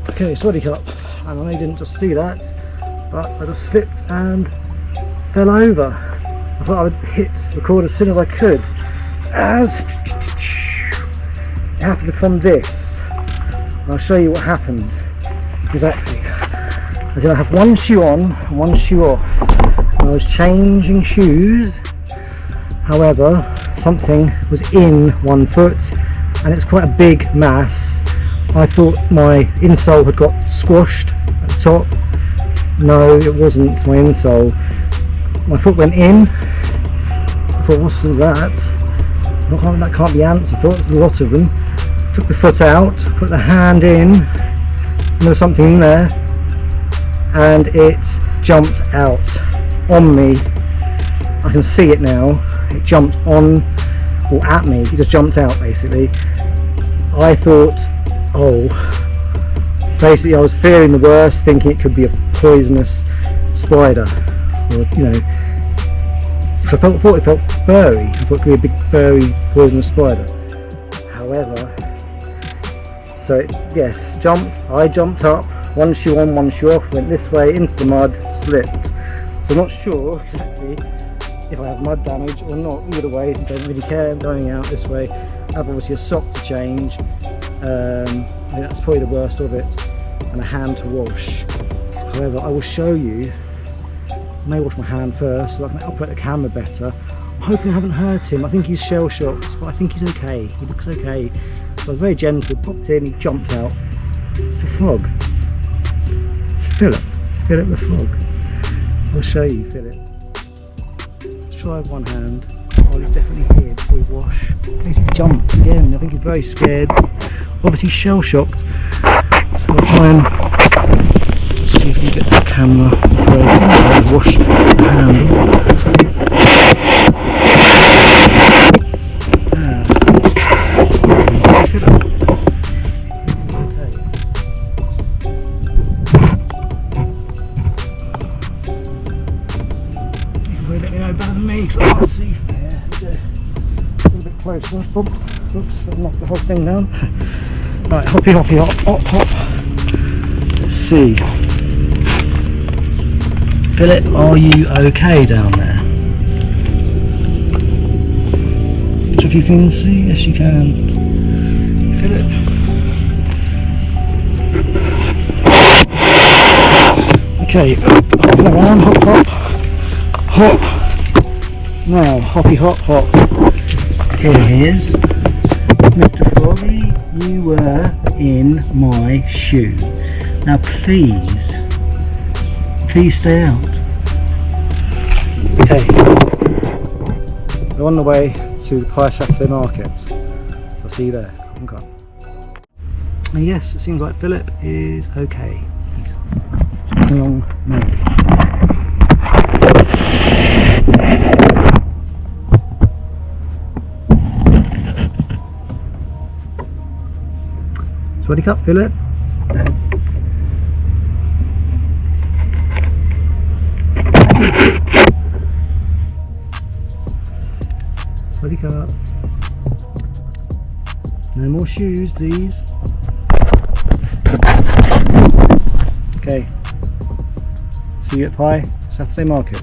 Okay, SafetyWing, and I didn't just see that, but I just slipped and fell over. I thought I would hit record as soon as I could, as it happened from this. And I'll show you what happened exactly. I did have one shoe on and one shoe off. I was changing shoes, however something was in one foot and it's quite a big mass. I thought my insole had got squashed at the top. No, it wasn't my insole. My foot went in. I thought, what's that? That can't be ants. I thought there's a lot of them. Took the foot out, put the hand in, and there was something in there, and it jumped out on me. I can see it now. It jumped on or at me. It just jumped out basically. I thought, oh, basically I was fearing the worst, thinking it could be a poisonous spider, or you know, I thought it felt furry. I thought it could be a big furry poisonous spider. However, so yes, I jumped up, one shoe on, one shoe off, went this way into the mud, slipped. So I'm not sure exactly if I have mud damage or not. Either way, I don't really care. I'm going out this way. I have obviously a sock to change. I think that's probably the worst of it, and a hand to wash. However, I will show you. I may wash my hand first so I can operate the camera better. I'm hoping I haven't hurt him. I think he's shell shocked, but I think he's okay. He looks okay. So I was very gentle, popped in, he jumped out. It's a frog. It's Phillip. Phillip the frog. I'll show you Phillip. Let's try with one hand. Oh, he's definitely here before we wash. In case he jumped again. I think he's very scared. Obviously shell shocked. So I'll try and see if we can get the camera and wash the hand. Let me know better than me because I can't see from here. A little bit closer. Oops, I've knocked the whole thing down. Right, hoppy hoppy hop, hop hop. Let's see. Phillip, are you okay down there? If you can see, yes you can. Phillip. Okay, up and around, hop hop. Hop. Now, hoppy hop hop. Here he is. Mr. Froggy, you were in my shoe. Now please stay out. Okay. We're on the way to the Pie Saturday market. So I'll see you there. Khopkhunkhap. And yes, it seems like Phillip is okay. He's along maybe. SafetyWing, Phillip. SafetyWing. No more shoes, please. Okay. See you at Pie Saturday market.